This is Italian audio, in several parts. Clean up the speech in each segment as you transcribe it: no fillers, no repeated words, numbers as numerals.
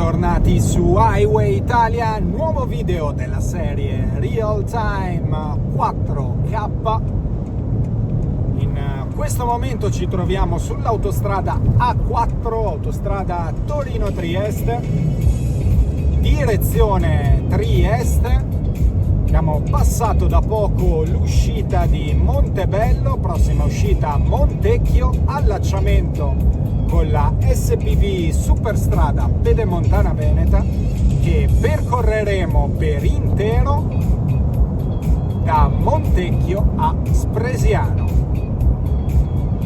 Bentornati su Highway Italia, nuovo video della serie Real Time 4K. In questo momento ci troviamo sull'autostrada A4, autostrada Torino-Trieste, direzione Trieste. Abbiamo passato da poco l'uscita di Montebello, prossima uscita Montecchio, allacciamento con la SPV Superstrada Pedemontana Veneta che percorreremo per intero da Montecchio a Spresiano.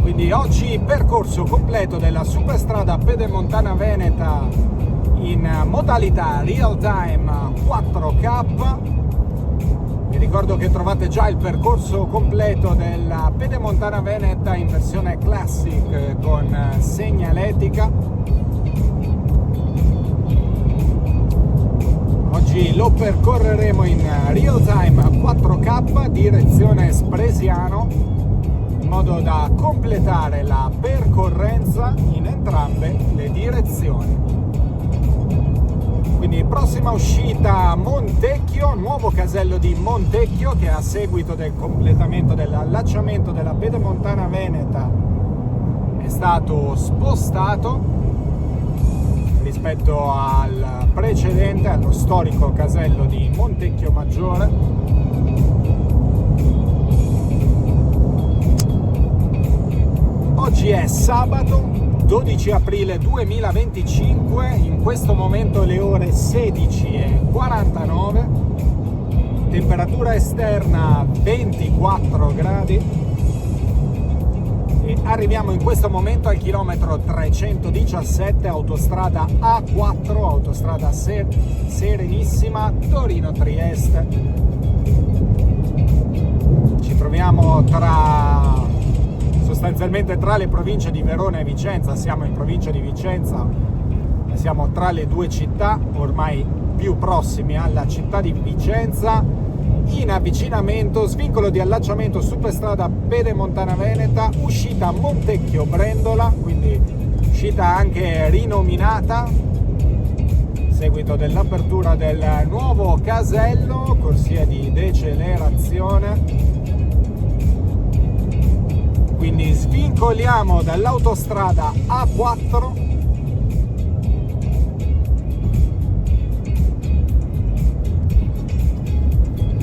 Quindi oggi percorso completo della Superstrada Pedemontana Veneta in modalità Real Time 4K. Vi ricordo che trovate già il percorso completo della Pedemontana Veneta in versione Classic con segnaletica. Oggi lo percorreremo in Real Time 4K direzione Spresiano, in modo da completare la percorrenza in entrambe le direzioni. Quindi prossima uscita Montecchio, nuovo casello di Montecchio che a seguito del completamento dell'allacciamento della Pedemontana Veneta è stato spostato rispetto al precedente, allo storico casello di Montecchio Maggiore. Oggi è sabato 12 aprile 2025, in questo momento le ore 16:49, temperatura esterna 24 gradi e arriviamo in questo momento al chilometro 317, autostrada A4, autostrada Serenissima Torino-Trieste. Ci troviamo sostanzialmente tra le province di Verona e Vicenza. Siamo in provincia di Vicenza, siamo tra le due città, ormai più prossimi alla città di Vicenza. In avvicinamento, svincolo di allacciamento Superstrada Pedemontana Veneta, uscita Montecchio Brendola, quindi uscita anche rinominata, seguito dell'apertura del nuovo casello, corsia di decelerazione. Quindi svincoliamo dall'autostrada A4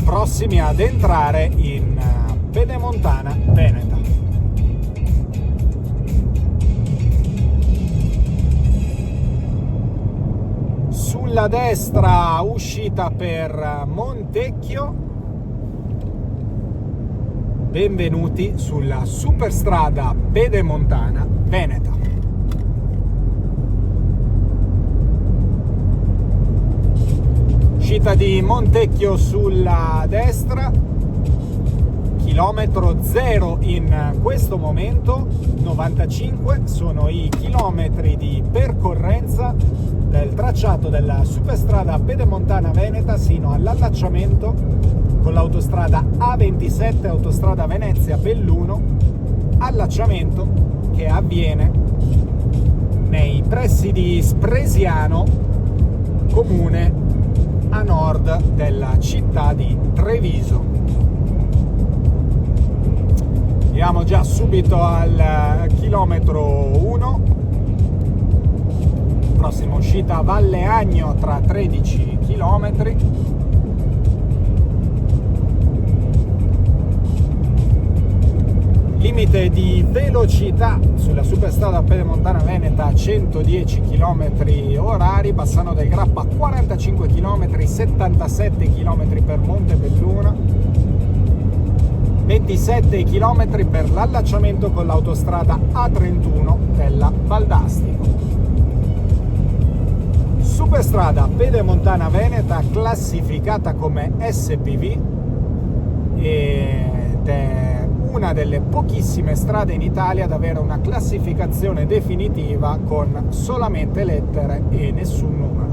prossimi ad entrare in Pedemontana Veneta. Sulla destra uscita per Montecchio. Benvenuti sulla Superstrada Pedemontana Veneta. Uscita di Montecchio sulla destra, chilometro zero in questo momento, 95 sono i chilometri di percorrenza del tracciato della Superstrada Pedemontana Veneta sino all'allacciamento con l'autostrada A27, autostrada Venezia-Belluno, allacciamento che avviene nei pressi di Spresiano, comune a nord della città di Treviso. Andiamo già subito al chilometro 1, prossima uscita Valle Agno tra 13 chilometri. Limite di velocità sulla Superstrada Pedemontana Veneta 110 km/h, Bassano del Grappa 45 km, 77 km per Montebelluna, 27 km per l'allacciamento con l'autostrada A31 della Valdastico. Superstrada Pedemontana Veneta classificata come SPV ed è una delle pochissime strade in Italia ad avere una classificazione definitiva con solamente lettere e nessun numero.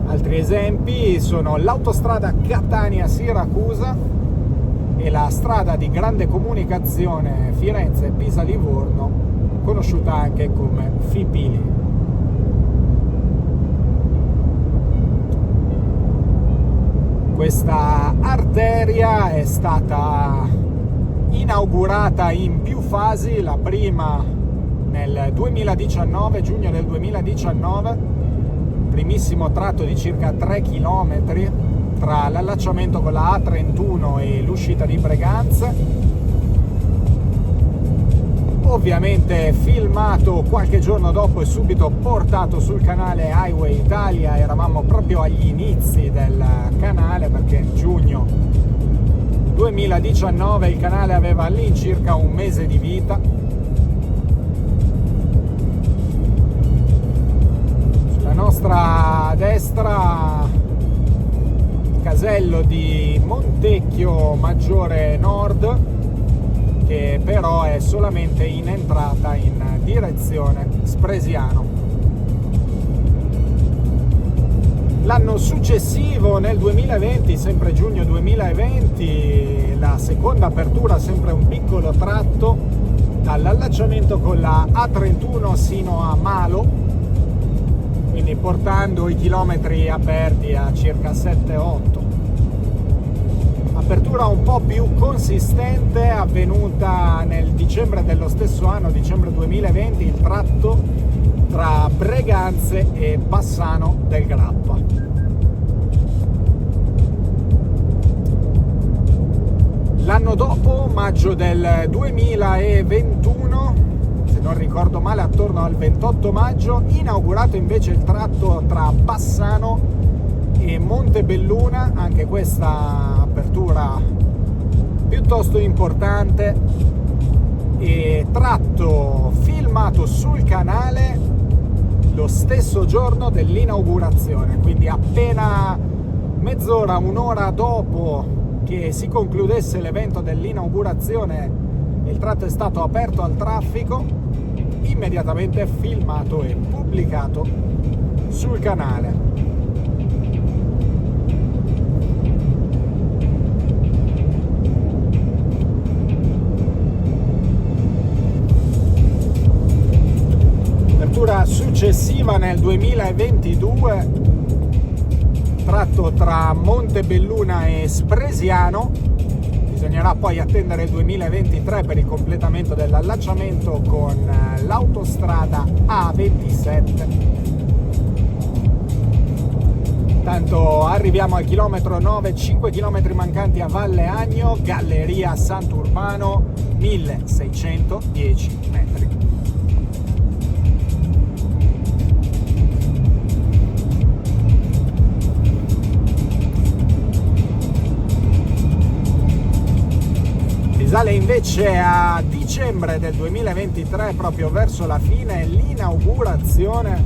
Altri esempi sono l'autostrada Catania-Siracusa e la strada di grande comunicazione Firenze-Pisa-Livorno, conosciuta anche come FIPILI. Questa arteria è stata inaugurata in più fasi, la prima nel 2019, giugno del 2019, primissimo tratto di circa 3 km tra l'allacciamento con la A31 e l'uscita di Breganze. Ovviamente filmato qualche giorno dopo e subito portato sul canale Highway Italia. Eravamo proprio agli inizi del canale, perché giugno 2019 il canale aveva all'incirca un mese di vita. Sulla nostra destra il casello di Montecchio Maggiore Nord, che però è solamente in entrata in direzione Spresiano. L'anno successivo, nel 2020, sempre giugno 2020, la seconda apertura, sempre un piccolo tratto dall'allacciamento con la A31 sino a Malo, quindi portando i chilometri aperti a circa 7-8. Apertura un po' più consistente avvenuta nel dicembre dello stesso anno, dicembre 2020, il tratto tra Breganze e Bassano del Grappa. L'anno dopo, maggio del 2021, se non ricordo male attorno al 28 maggio, inaugurato invece il tratto tra Bassano e Montebelluna, anche questa apertura piuttosto importante, e tratto filmato sul canale lo stesso giorno dell'inaugurazione, quindi appena mezz'ora, un'ora dopo che si concludesse l'evento dell'inaugurazione, il tratto è stato aperto al traffico, immediatamente filmato e pubblicato sul canale. Successiva nel 2022, tratto tra Montebelluna e Spresiano. Bisognerà poi attendere il 2023 per il completamento dell'allacciamento con l'autostrada A27. Tanto arriviamo al chilometro 9, 5 km mancanti a Valle Agno, Galleria Sant'Urbano, 1610 metri. Risale invece a dicembre del 2023, proprio verso la fine, l'inaugurazione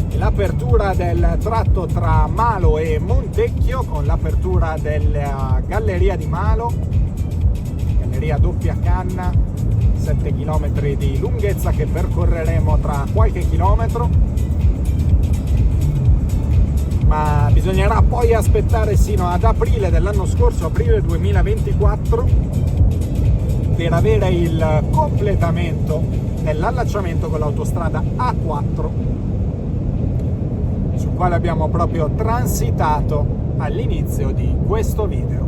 e l'apertura del tratto tra Malo e Montecchio, con l'apertura della Galleria di Malo, galleria doppia canna, 7 km di lunghezza che percorreremo tra qualche chilometro, ma bisognerà poi aspettare sino ad aprile dell'anno scorso, aprile 2024, per avere il completamento dell'allacciamento con l'autostrada A4, sul quale abbiamo proprio transitato all'inizio di questo video.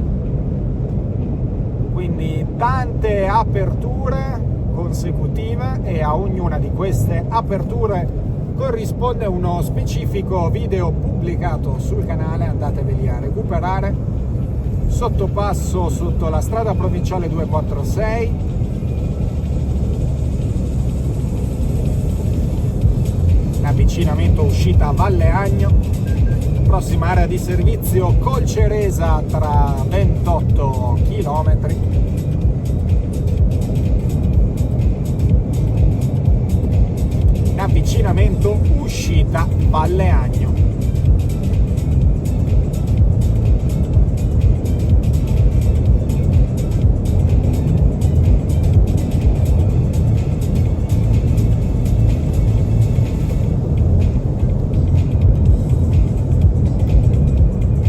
Quindi tante aperture consecutive, e a ognuna di queste aperture corrisponde uno specifico video pubblicato sul canale, andateveli a recuperare. Sottopasso sotto la strada provinciale 246, avvicinamento uscita a Valle Agno, prossima area di servizio Colceresa tra 28 km, in avvicinamento uscita Valle Agno.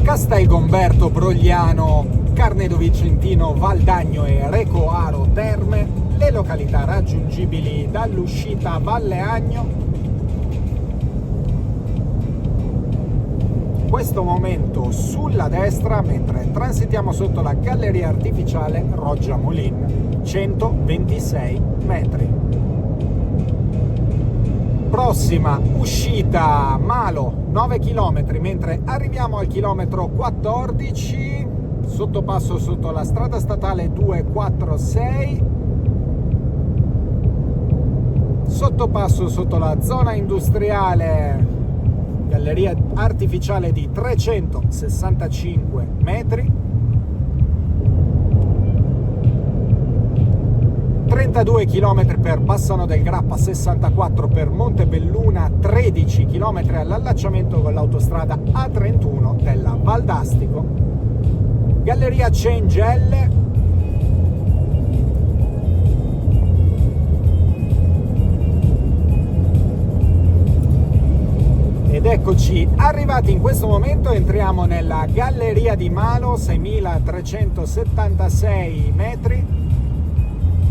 Castelgomberto, Brogliano, Carnedo Vicentino, Valdagno e Recoaro Terme, le località raggiungibili dall'uscita Valle Agno. questo momento sulla destra mentre transitiamo sotto la galleria artificiale Roggia Molin, 126 metri. Prossima uscita Malo, 9 km, mentre arriviamo al chilometro 14, sottopasso sotto la strada statale 246, sottopasso sotto la zona industriale, galleria artificiale di 365 metri, 32 km per Bassano del Grappa, 64 per Montebelluna, 13 km all'allacciamento con l'autostrada A31 della Valdastico, galleria Cengelle, ed eccoci arrivati in questo momento. Entriamo nella galleria di Malo, 6376 metri,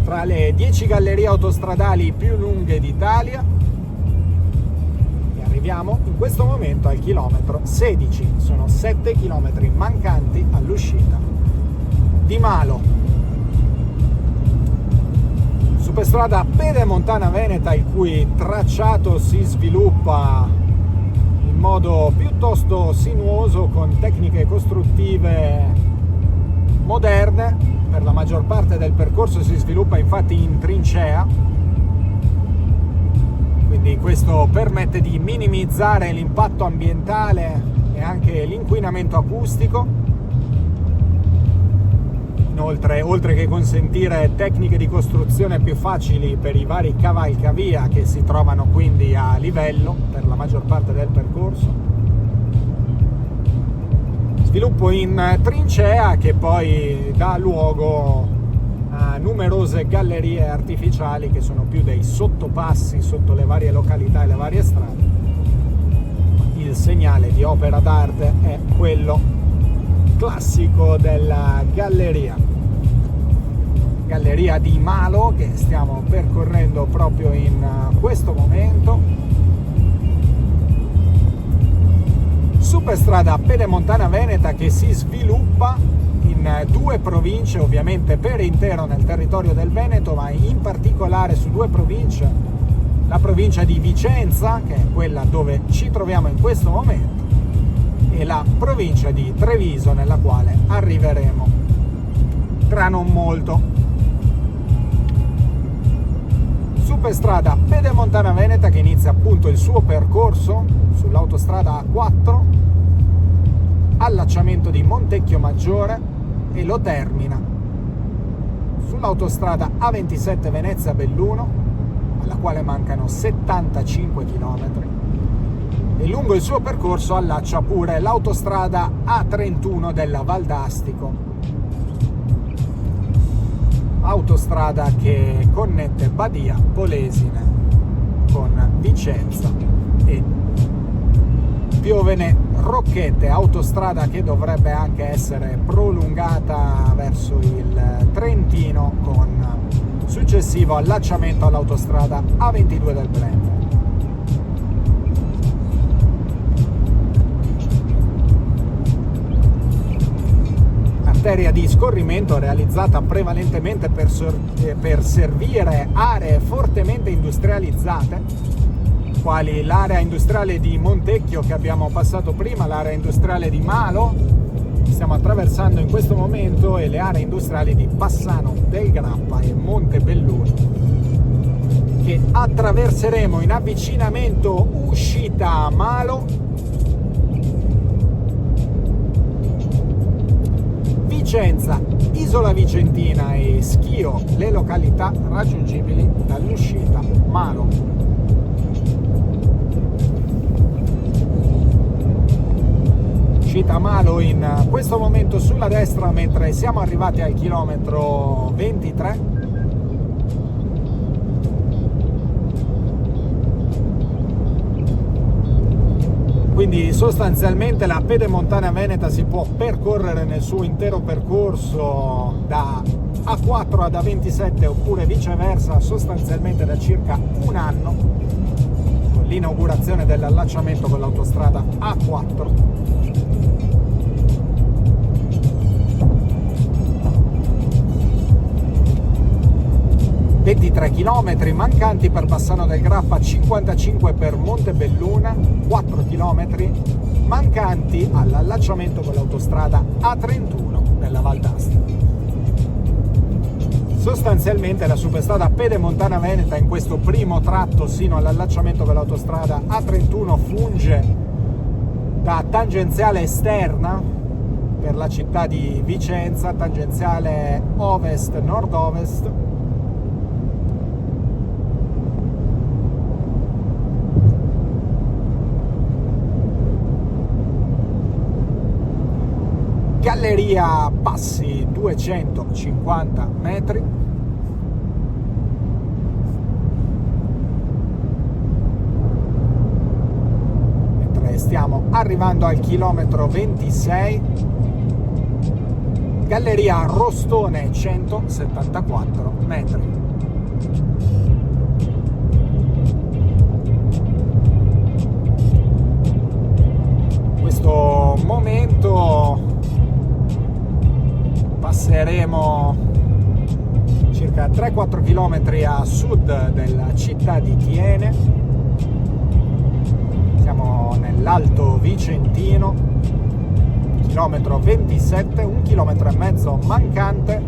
tra le 10 gallerie autostradali più lunghe d'Italia, e arriviamo in questo momento al chilometro 16. Sono 7 chilometri mancanti all'uscita di Malo. Superstrada Pedemontana Veneta, il cui tracciato si sviluppa in modo piuttosto sinuoso con tecniche costruttive moderne. Per la maggior parte del percorso si sviluppa infatti in trincea, quindi questo permette di minimizzare l'impatto ambientale e anche l'inquinamento acustico. Inoltre, oltre che consentire tecniche di costruzione più facili per i vari cavalcavia che si trovano quindi a livello per la maggior parte del percorso, sviluppo in trincea che poi dà luogo a numerose gallerie artificiali che sono più dei sottopassi sotto le varie località e le varie strade. Il segnale di opera d'arte è quello classico della galleria di Malo, che stiamo percorrendo proprio in questo momento. Superstrada Pedemontana Veneta che si sviluppa in due province, ovviamente per intero nel territorio del Veneto, ma in particolare su due province: la provincia di Vicenza, che è quella dove ci troviamo in questo momento, e la provincia di Treviso, nella quale arriveremo tra non molto. Superstrada Pedemontana Veneta che inizia appunto il suo percorso sull'autostrada A4, allacciamento di Montecchio Maggiore, e lo termina sull'autostrada A27 Venezia-Belluno, alla quale mancano 75 km, e lungo il suo percorso allaccia pure l'autostrada A31 della Valdastico, autostrada che connette Badia Polesine con Vicenza e Piovene Rocchette, autostrada che dovrebbe anche essere prolungata verso il Trentino con successivo allacciamento all'autostrada A22 del Brennero. Arteria di scorrimento realizzata prevalentemente per servire aree fortemente industrializzate, quali l'area industriale di Montecchio che abbiamo passato prima, l'area industriale di Malo che stiamo attraversando in questo momento, e le aree industriali di Bassano del Grappa e Montebelluna, che attraverseremo in avvicinamento uscita Malo, Vicenza, Isola Vicentina e Schio, le località raggiungibili dall'uscita Malo. Uscita Malo in questo momento sulla destra, mentre siamo arrivati al chilometro 23. Quindi sostanzialmente la Pedemontana Veneta si può percorrere nel suo intero percorso da A4 ad A27 oppure viceversa, sostanzialmente da circa un anno, con l'inaugurazione dell'allacciamento con l'autostrada A4. 23 km mancanti per Bassano del Grappa, 55 per Montebelluna, 4 km mancanti all'allacciamento con l'autostrada A31 della Val d'Asti. Sostanzialmente la superstrada Pedemontana Veneta in questo primo tratto sino all'allacciamento con l'autostrada A31 funge da tangenziale esterna per la città di Vicenza, tangenziale ovest-nord-ovest, galleria passi 250 metri, mentre stiamo arrivando al chilometro 26, galleria Rostone 174 metri. Questo momento passeremo circa 3-4 km a sud della città di Thiene. Siamo nell'Alto Vicentino, chilometro 27, 1,5 km mancante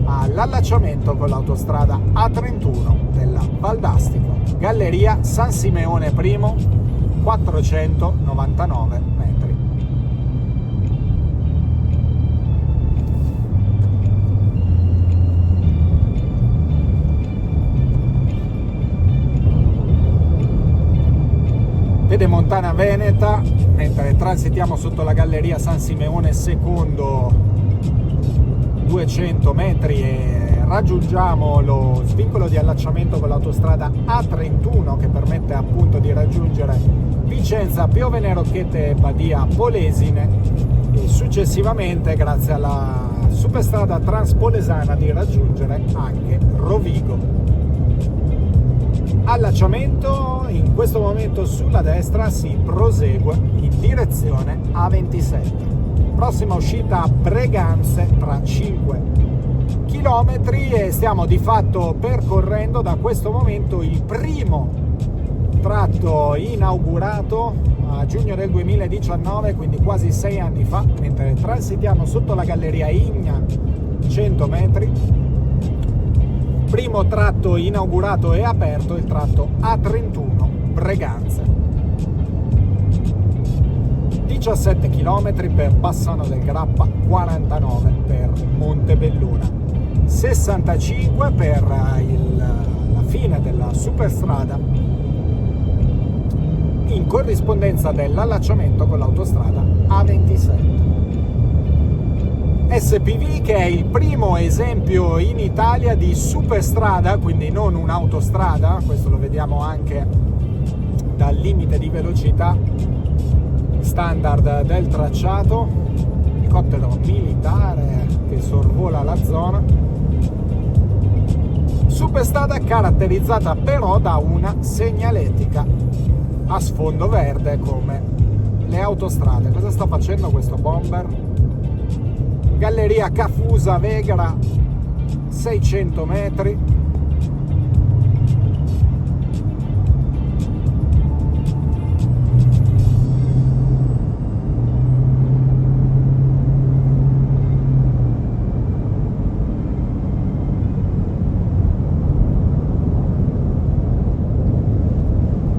all'allacciamento con l'autostrada A31 della Val d'Astico. Galleria San Simeone I, 499 metri. Pedemontana Veneta, mentre transitiamo sotto la galleria San Simeone II, 200 metri e raggiungiamo lo svincolo di allacciamento con l'autostrada A31 che permette appunto di raggiungere Vicenza, Piovene Rocchette e Badia Polesine, e successivamente grazie alla superstrada Transpolesana di raggiungere anche Rovigo. Allacciamento in questo momento sulla destra, si prosegue in direzione A27. Prossima uscita a Breganze tra 5 km e stiamo di fatto percorrendo da questo momento il primo tratto inaugurato a giugno del 2019, quindi quasi 6 anni fa, mentre transitiamo sotto la galleria Igna 100 metri. Primo tratto inaugurato e aperto, il tratto A31 Breganze. 17 km per Bassano del Grappa, 49 per Montebelluna, 65 per la fine della superstrada in corrispondenza dell'allacciamento con l'autostrada A27. SPV, che è il primo esempio in Italia di superstrada, quindi non un'autostrada, questo lo vediamo anche dal limite di velocità standard del tracciato, elicottero militare che sorvola la zona. Superstrada caratterizzata però da una segnaletica a sfondo verde come le autostrade. Cosa sta facendo questo bomber? Galleria Cafusa Vegra, 600 metri.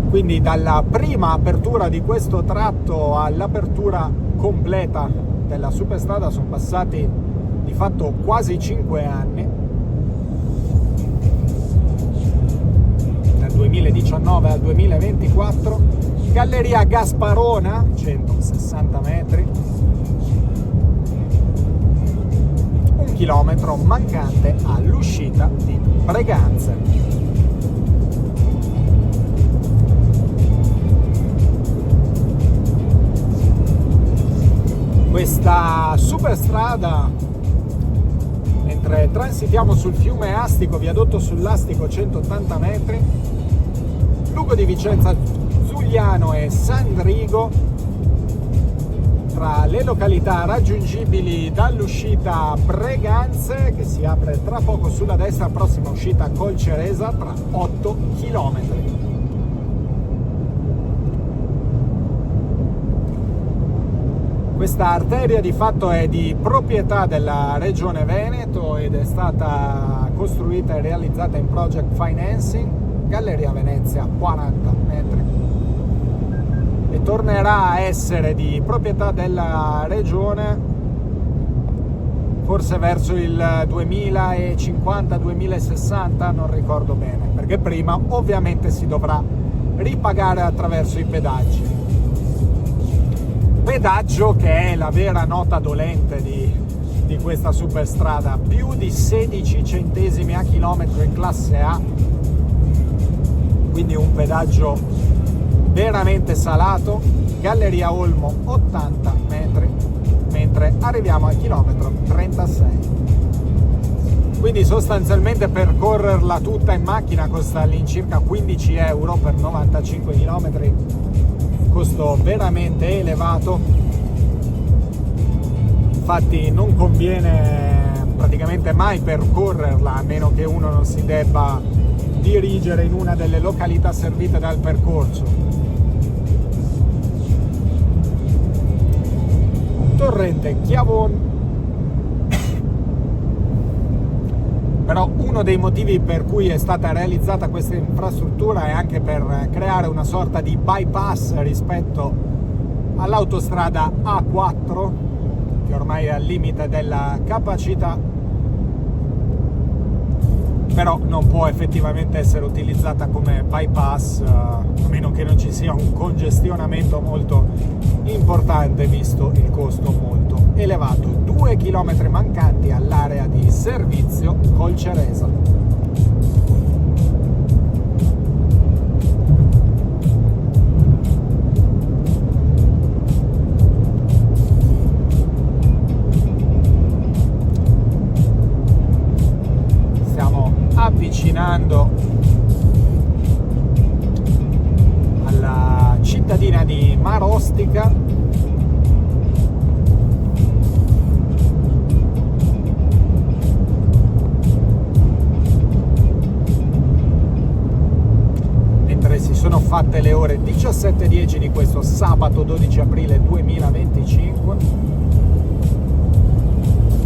Quindi dalla prima apertura di questo tratto all'apertura completa della superstrada sono passati di fatto quasi 5 anni, dal 2019 al 2024. Galleria Gasparona, 160 metri, 1 chilometro mancante all'uscita di Breganze. Questa superstrada, mentre transitiamo sul fiume Astico, viadotto sull'Astico 180 metri, Lugo di Vicenza, Zugliano e San Drigo, tra le località raggiungibili dall'uscita Breganze, che si apre tra poco sulla destra, prossima uscita Colceresa tra 8 km. Questa arteria di fatto è di proprietà della Regione Veneto ed è stata costruita e realizzata in project financing. Galleria Venezia 40 metri, e tornerà a essere di proprietà della Regione forse verso il 2050-2060, non ricordo bene, perché prima ovviamente si dovrà ripagare attraverso i pedaggi. Pedaggio che è la vera nota dolente di questa superstrada, più di 16 centesimi a chilometro in classe A, quindi un pedaggio veramente salato. Galleria Olmo 80 metri, mentre arriviamo al chilometro 36. Quindi sostanzialmente percorrerla tutta in macchina costa all'incirca 15 euro per 95 km, costo veramente elevato. Infatti non conviene praticamente mai percorrerla, a meno che uno non si debba dirigere in una delle località servite dal percorso. Torrente Chiavon. Però uno dei motivi per cui è stata realizzata questa infrastruttura è anche per creare una sorta di bypass rispetto all'autostrada A4, che ormai è al limite della capacità, però non può effettivamente essere utilizzata come bypass, a meno che non ci sia un congestionamento molto importante, visto il costo molto elevato. 2 chilometri mancanti all'area di servizio Colceresa. Avvicinando alla cittadina di Marostica, mentre si sono fatte le ore 17:10 di questo sabato 12 aprile 2025.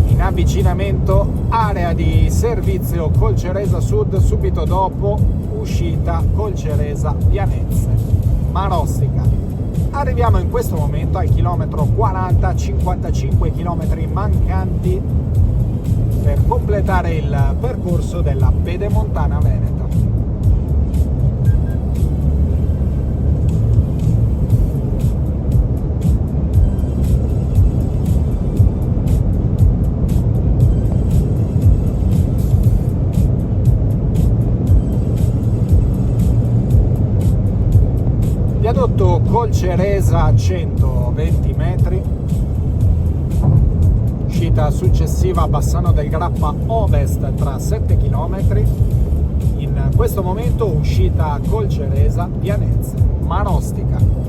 In avvicinamento area di servizio Colceresa Sud, subito dopo uscita Colceresa Pianezze Marostica. Arriviamo in questo momento al chilometro 40, 55 km mancanti per completare il percorso della Pedemontana Veneta. Viadotto Colceresa 120 metri, uscita successiva a Bassano del Grappa Ovest tra 7 km. In questo momento uscita Colceresa Pianezze Marostica.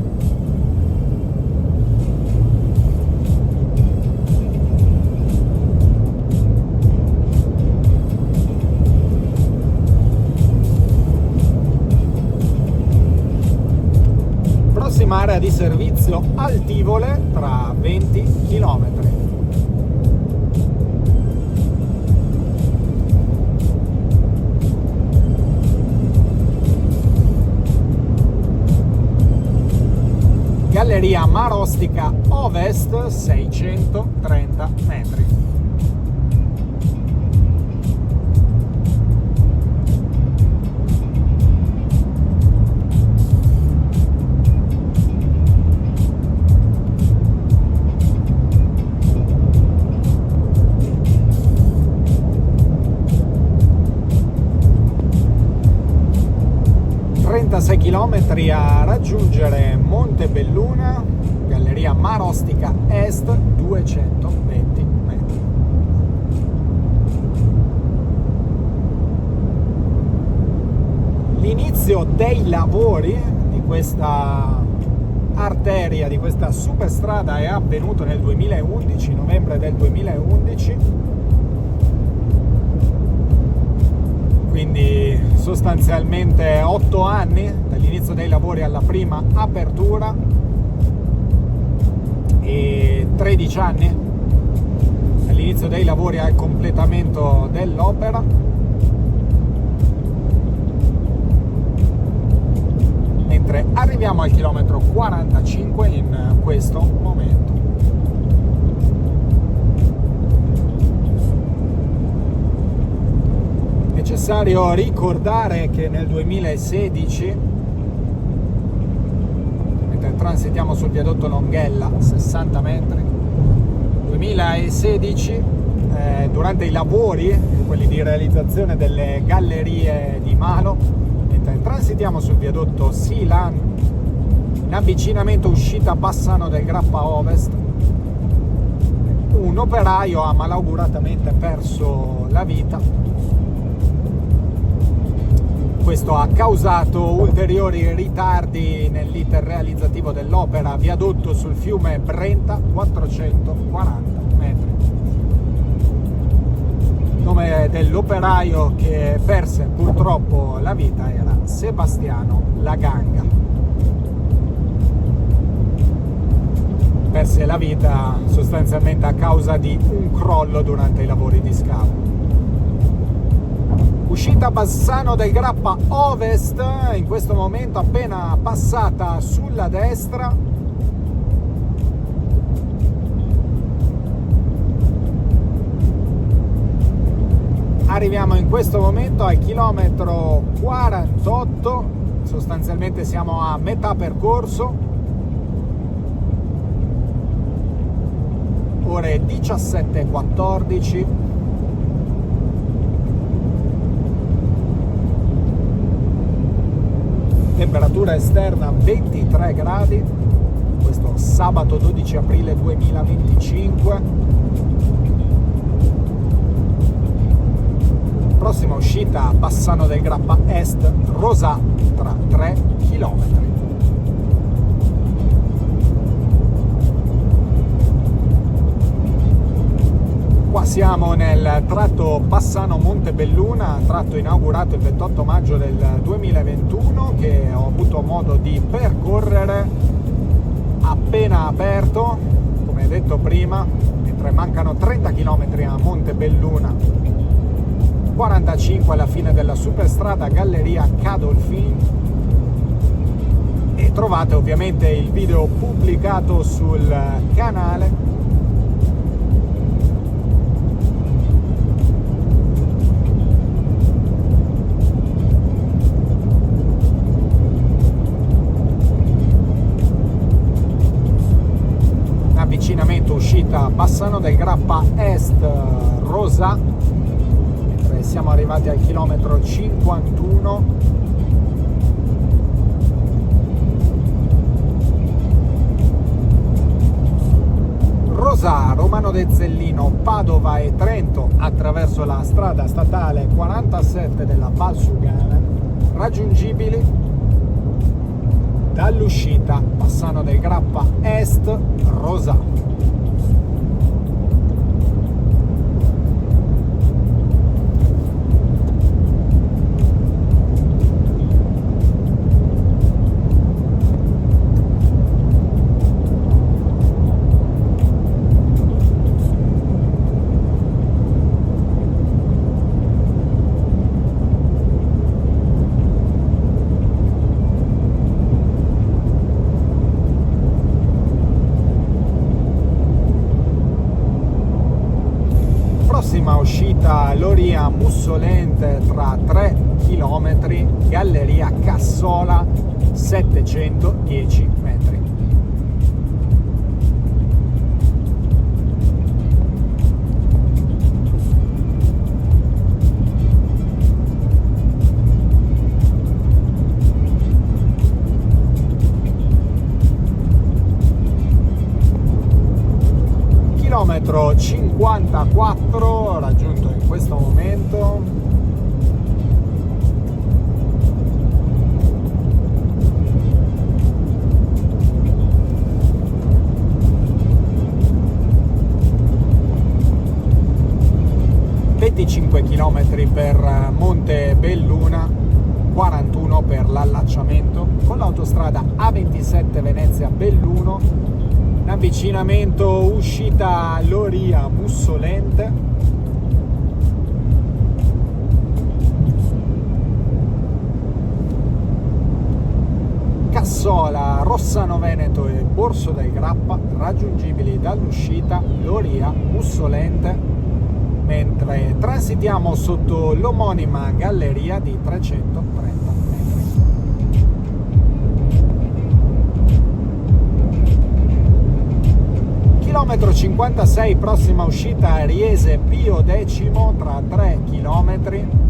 Prossima area di servizio Altivole tra 20 km. Galleria Marostica Ovest 630 metri. Chilometri a raggiungere Montebelluna, Galleria Marostica Est 220 metri. L'inizio dei lavori di questa arteria di questa superstrada è avvenuto nel 2011, novembre del 2011, quindi sostanzialmente 8 anni dall'inizio dei lavori alla prima apertura e 13 anni dall'inizio dei lavori al completamento dell'opera. Mentre arriviamo al chilometro 45 in questo momento. Necessario ricordare che nel 2016, mentre transitiamo sul viadotto Longhella, 60 metri, 2016, durante i lavori, quelli di realizzazione delle gallerie di Malo, transitiamo sul viadotto Silan, in avvicinamento uscita Bassano del Grappa Ovest, un operaio ha malauguratamente perso la vita. Questo ha causato ulteriori ritardi nell'iter realizzativo dell'opera. Viadotto sul fiume Brenta, 440 metri. Il nome dell'operaio che perse purtroppo la vita era Sebastiano Laganga. Perse la vita sostanzialmente a causa di un crollo durante i lavori di scavo. Uscita Bassano del Grappa Ovest, in questo momento appena passata sulla destra. Arriviamo in questo momento al chilometro 48, sostanzialmente siamo a metà percorso, ore 17:14. Temperatura esterna 23 gradi, questo sabato 12 aprile 2025. Prossima uscita Bassano del Grappa Est, Rosà, tra 3 km. Qua siamo nel tratto Bassano-Montebelluna, tratto inaugurato il 28 maggio del 2021, che ho avuto modo di percorrere appena aperto, come detto prima, mentre mancano 30 km a Montebelluna, 45 alla fine della superstrada Galleria Cadolfin, e trovate ovviamente il video pubblicato sul canale. Avvicinamento uscita Bassano del Grappa Est, Rosà. Siamo arrivati al chilometro 51. Rosà, Romano de Zellino, Padova e Trento attraverso la strada statale 47 della Valsugana, raggiungibili dall'uscita Bassano del Grappa Est, Rosà. Uscita Loria Mussolente tra 3 km, Galleria Cassola, 710 metri. Chilometro 54 raggiunto in questo momento. 35 km per Montebelluna, 41 per l'allacciamento, con l'autostrada A27 Venezia-Belluno, in avvicinamento uscita Loria-Mussolente, Cassola, Rossano Veneto e Borso del Grappa raggiungibili dall'uscita Loria-Mussolente, mentre transitiamo sotto l'omonima galleria di 330 metri. Chilometro 56, prossima uscita Riese Pio X tra 3 chilometri.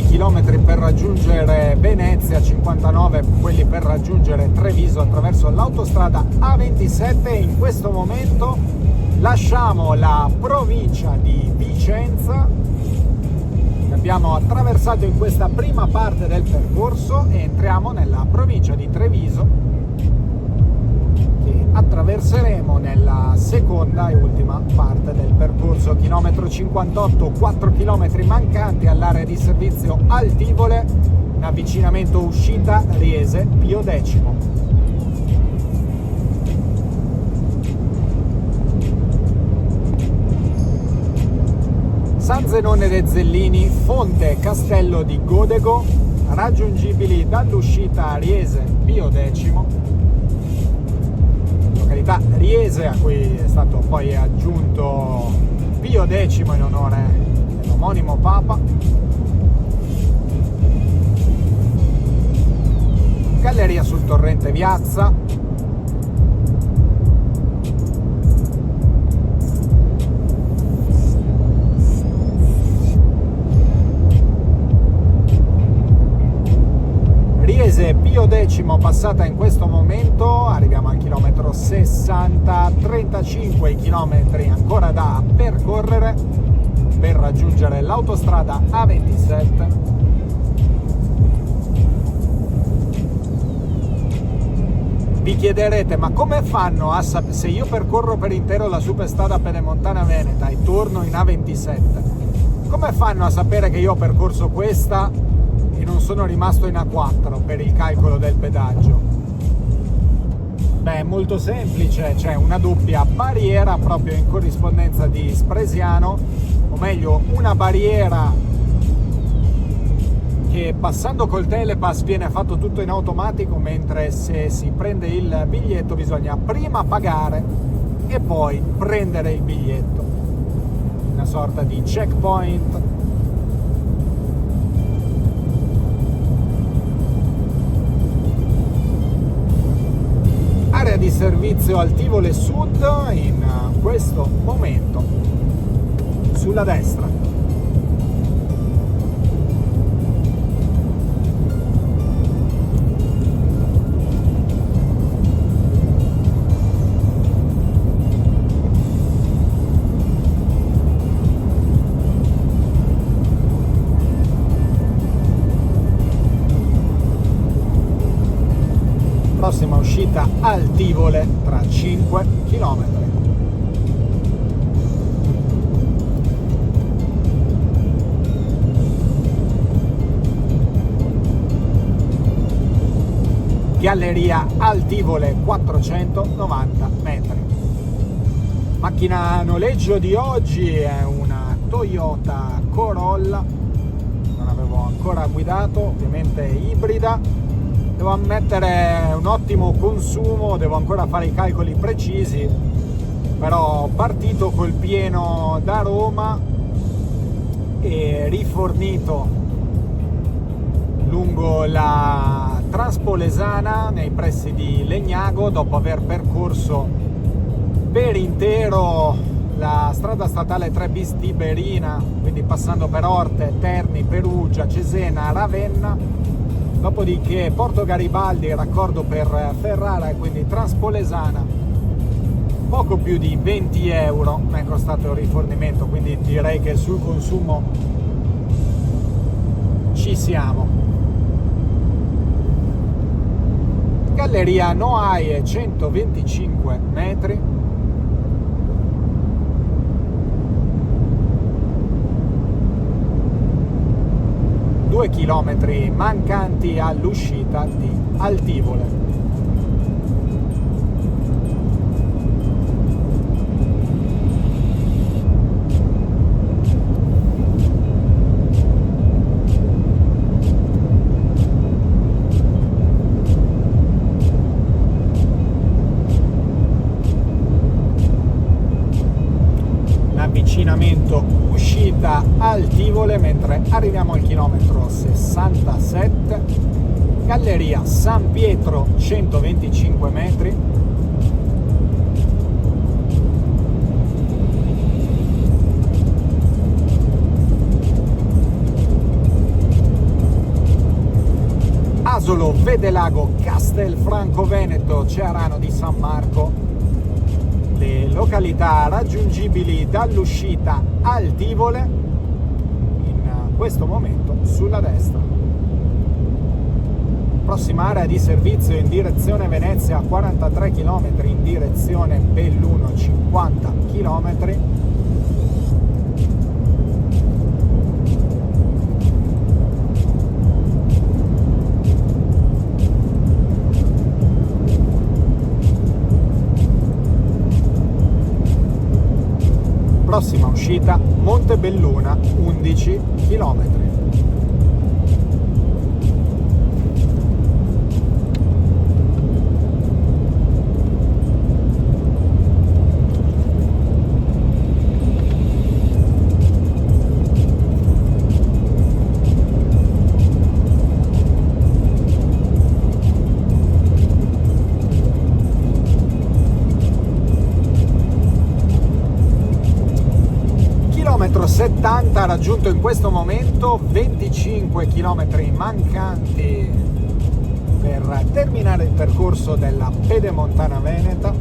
Chilometri per raggiungere Venezia, 59 quelli per raggiungere Treviso attraverso l'autostrada A27. In questo momento lasciamo la provincia di Vicenza che abbiamo attraversato in questa prima parte del percorso e entriamo nella provincia di Treviso che attraverseremo nella seconda e ultima parte del percorso. Chilometro 58, 4 km mancanti all'area di servizio Altivole, in avvicinamento uscita Riese Pio X. San Zenone de Zellini, Fonte Castello di Godego, raggiungibili dall'uscita Riese Pio X, località Riese a cui è stato poi aggiunto Pio X in onore dell'omonimo Papa. Galleria sul torrente Viazza, Riese Pio X passata in questo momento, arriviamo al chilometro 60, 35 chilometri ancora da percorrere per raggiungere l'autostrada A27. Vi chiederete, ma come fanno a sapere, se io percorro per intero la superstrada pedemontana veneta e torno in A27, come fanno a sapere che io ho percorso questa e non sono rimasto in A4 per il calcolo del pedaggio? Beh, è molto semplice, c'è una doppia barriera proprio in corrispondenza di Spresiano, o meglio una barriera che passando col telepass viene fatto tutto in automatico, mentre se si prende il biglietto bisogna prima pagare e poi prendere il biglietto, una sorta di checkpoint. Area di servizio Altivole Sud in questo momento sulla destra. Prossima uscita Altivole tra 5 km. Galleria Altivole 490 metri. Macchina a noleggio di oggi è una Toyota Corolla, non avevo ancora guidato, ovviamente ibrida. Devo ammettere un ottimo consumo, devo ancora fare i calcoli precisi, però partito col pieno da Roma e rifornito lungo la Transpolesana nei pressi di Legnago, dopo aver percorso per intero la strada statale 3 bis Tiberina, quindi passando per Orte, Terni, Perugia, Cesena, Ravenna, dopodiché Porto Garibaldi, raccordo per Ferrara e quindi Transpolesana. Poco più di 20 euro mi è costato il rifornimento, quindi direi che sul consumo ci siamo. Galleria Noaie, 125 metri. Due chilometri mancanti all'uscita di Altivole. Avvicinamento uscita Altivole, mentre arriviamo al chilometro 67, Galleria San Pietro, 125 metri. Asolo, Vedelago, Castelfranco Veneto, Cearano di San Marco. Le località raggiungibili dall'uscita Altivole in questo momento sulla destra. Prossima area di servizio in direzione Venezia, 43 km, in direzione Belluno 50 km. Prossima uscita Montebelluna, 11 km. Chilometro 70 raggiunto in questo momento, 25 km mancanti per terminare il percorso della Pedemontana Veneta.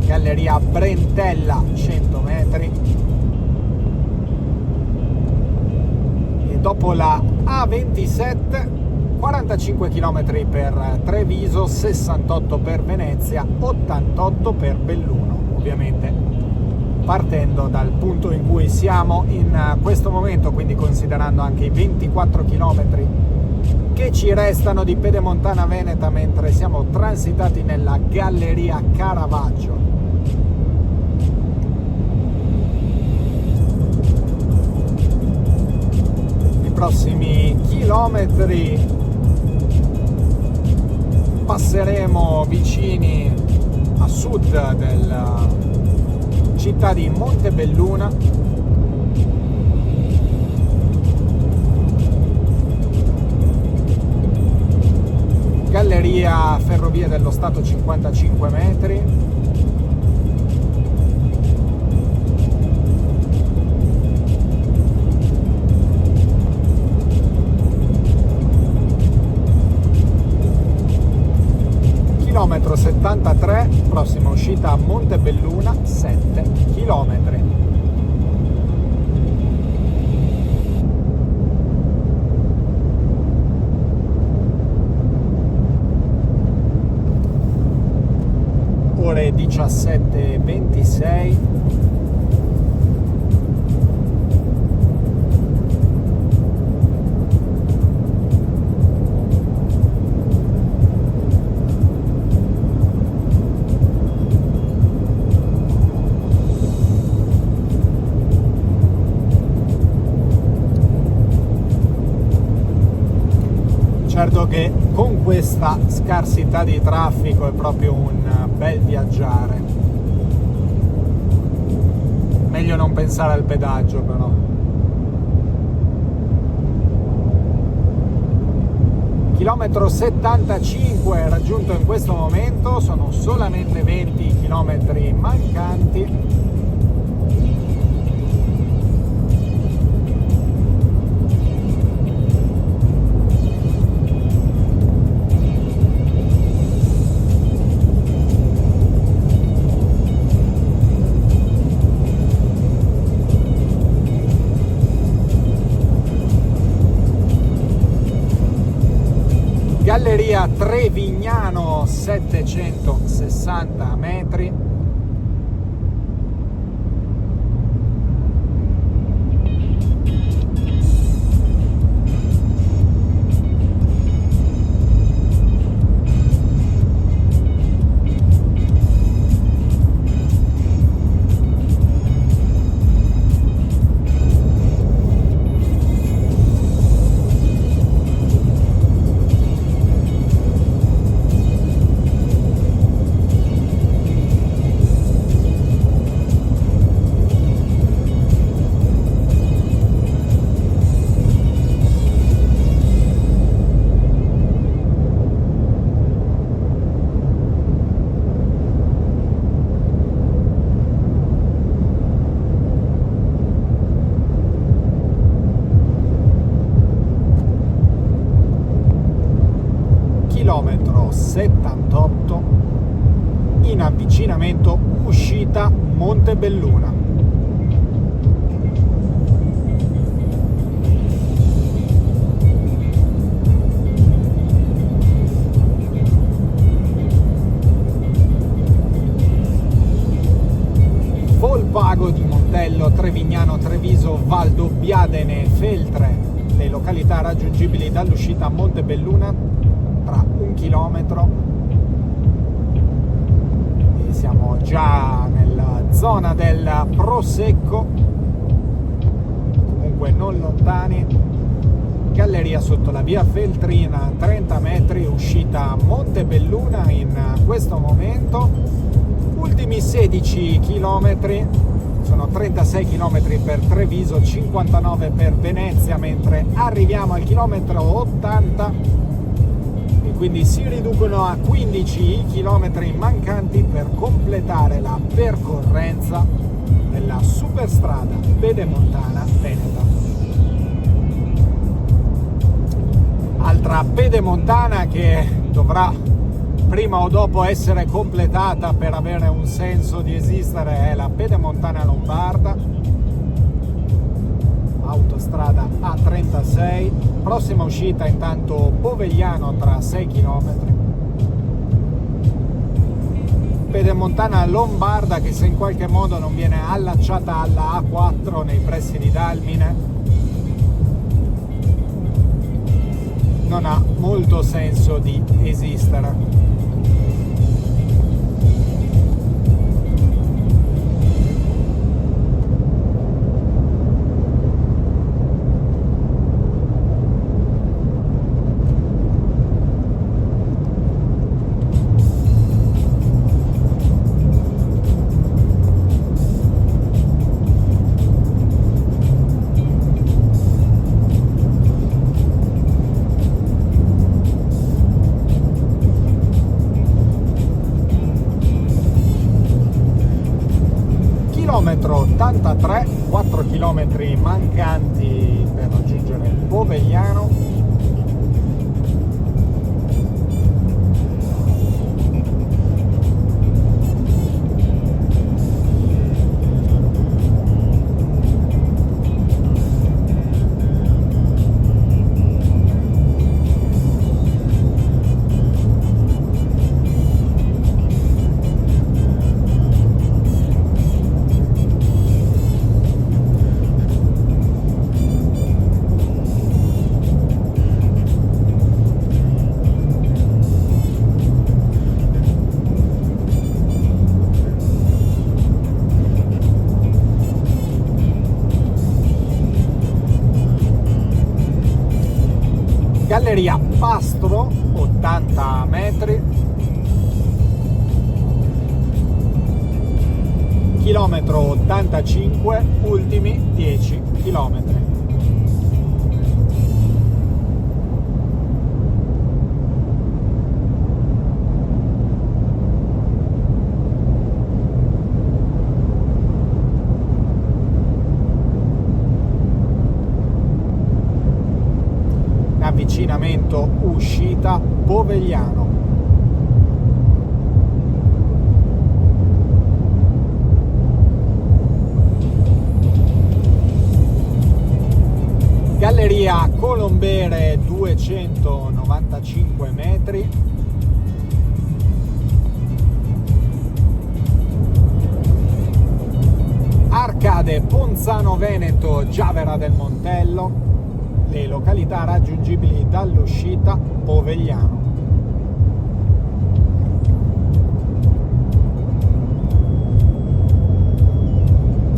Galleria Brentella, 100 metri. E dopo la A27, 45 km per Treviso, 68 per Venezia, 88 per Belluno, ovviamente partendo dal punto in cui siamo in questo momento, quindi considerando anche i 24 km che ci restano di Pedemontana Veneta mentre siamo transitati nella Galleria Caravaggio. I prossimi chilometri passeremo vicini a sud della città di Montebelluna. Galleria Ferrovie dello Stato, 55 metri. Chilometro 73, prossima uscita a Montebelluna, 7 km. Ore 17:26. Certo che con questa scarsità di traffico è proprio un bel viaggiare. Meglio non pensare al pedaggio, però. Chilometro 75 raggiunto in questo momento, sono solamente 20 chilometri mancanti. Galleria Trevignano 760 metri. Chilometro 78 in avvicinamento uscita Montebelluna. Volpago di Montello, Trevignano, Treviso, Valdobbiadene, Feltre, le località raggiungibili dall'uscita Montebelluna tra 1 chilometro, e siamo già nella zona del Prosecco, comunque non lontani. Galleria sotto la via Feltrina, 30 metri, uscita Montebelluna in questo momento. Ultimi 16 chilometri, sono 36 chilometri per Treviso, 59 per Venezia, mentre arriviamo al chilometro 80, quindi si riducono a 15 i chilometri mancanti per completare la percorrenza della superstrada pedemontana veneta. Altra pedemontana che dovrà prima o dopo essere completata per avere un senso di esistere è la pedemontana lombarda, autostrada A36, prossima uscita intanto Povegliano tra 6 km. Pedemontana lombarda che, se in qualche modo non viene allacciata alla A4 nei pressi di Dalmine, non ha molto senso di esistere. Chilometro 83, 4 chilometri mancanti per raggiungere Povegliano. Galleria Pastro, 80 metri, chilometro 85, ultimi 10 chilometri. Avvicinamento uscita Povegliano. Gallerie Galleria Colombere 295 metri. Arcade Ponzano Veneto, Giavera del Montello, le località raggiungibili dall'uscita Povegliano.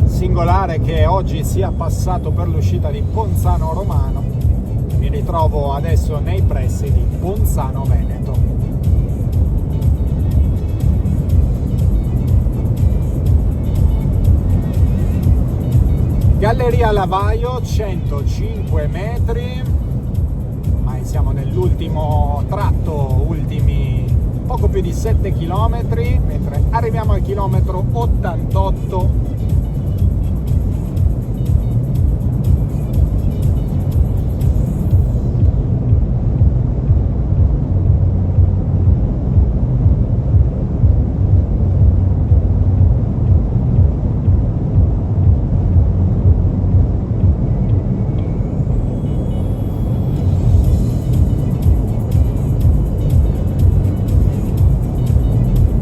Singolare che oggi sia passato per l'uscita di Ponzano Romano. Mi ritrovo adesso nei pressi di Ponzano Veneto. Galleria Lavaio 105 metri, ormai siamo nell'ultimo tratto, ultimi poco più di 7 km, mentre arriviamo al chilometro 88.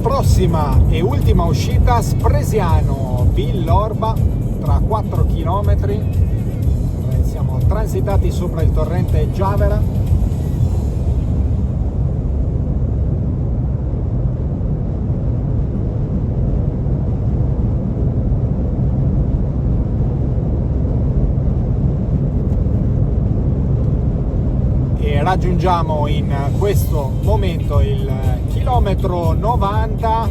Prossima e ultima uscita Spresiano Villorba, tra 4 km. Siamo transitati sopra il torrente Giavera. E raggiungiamo in questo momento il chilometro 90,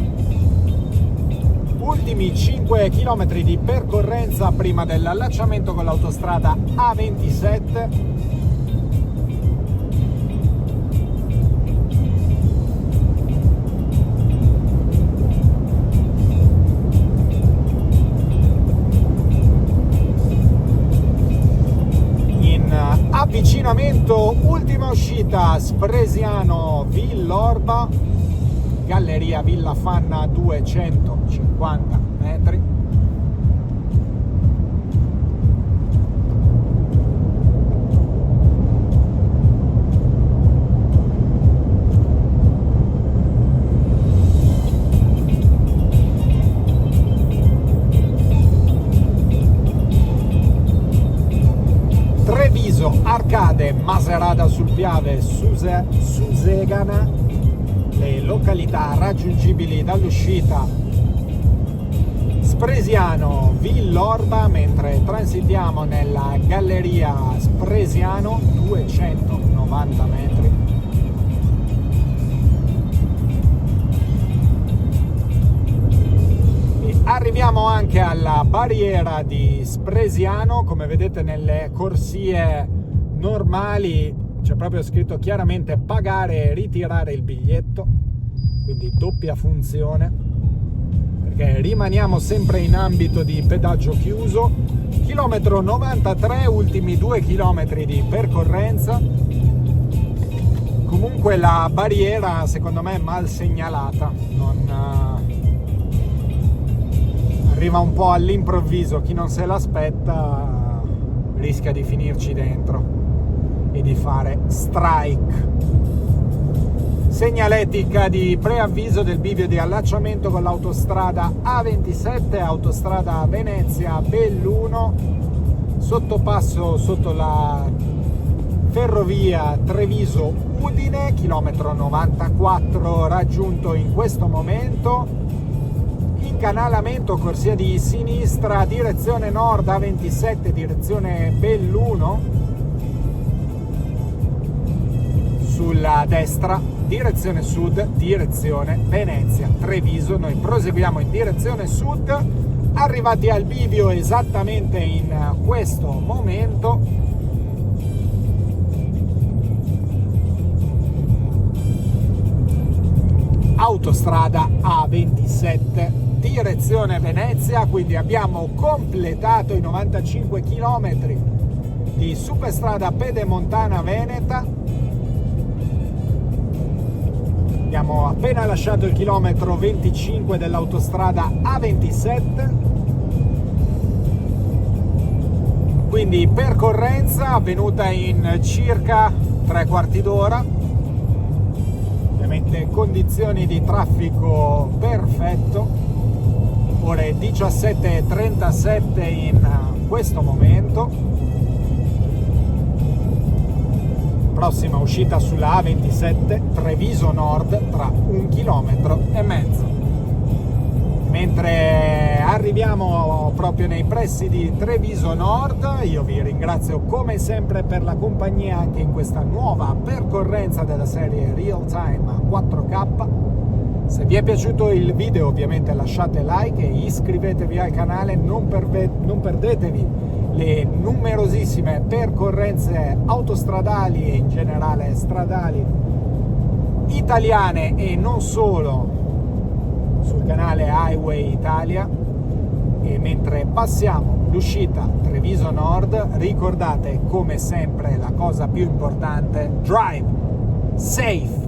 ultimi 5 km di percorrenza prima dell'allacciamento con l'autostrada A27. Avvicinamento, ultima uscita Spresiano Villorba, Galleria Villa Fanna 250 metri. Arcade Maserata sul Piave Susegana, le località raggiungibili dall'uscita Spresiano Villorba, mentre transitiamo nella Galleria Spresiano 290 metri. E arriviamo anche alla barriera di Spresiano. Come vedete nelle corsie normali c'è proprio scritto chiaramente pagare e ritirare il biglietto, quindi doppia funzione, perché rimaniamo sempre in ambito di pedaggio chiuso. Chilometro 93, ultimi 2 chilometri di percorrenza. Comunque la barriera secondo me è mal segnalata, arriva un po' all'improvviso, chi non se l'aspetta rischia di finirci dentro e di fare strike. Segnaletica di preavviso del bivio di allacciamento con l'autostrada A27, autostrada Venezia Belluno, sottopasso sotto la ferrovia Treviso Udine, chilometro 94 raggiunto in questo momento. Incanalamento corsia di sinistra, direzione nord A27, direzione Belluno. Sulla destra, direzione sud, direzione Venezia Treviso. Noi proseguiamo in direzione sud, arrivati al bivio esattamente in questo momento. Autostrada A27, direzione Venezia, quindi abbiamo completato i 95 km di superstrada pedemontana veneta. Abbiamo appena lasciato il chilometro 25 dell'autostrada A27. quindi percorrenza avvenuta in circa 3/4 d'ora, ovviamente condizioni di traffico perfetto, ore 17:37 in questo momento, prossima uscita sulla A27 Treviso Nord tra 1,5 chilometri. Mentre arriviamo proprio nei pressi di Treviso Nord, io vi ringrazio come sempre per la compagnia anche in questa nuova percorrenza della serie Real Time 4K. Se vi è piaciuto il video ovviamente lasciate like e iscrivetevi al canale, non perdetevi le numerosissime percorrenze autostradali e in generale stradali italiane e non solo sul canale Highway Italia. E mentre passiamo l'uscita Treviso Nord, ricordate come sempre la cosa più importante: drive safe.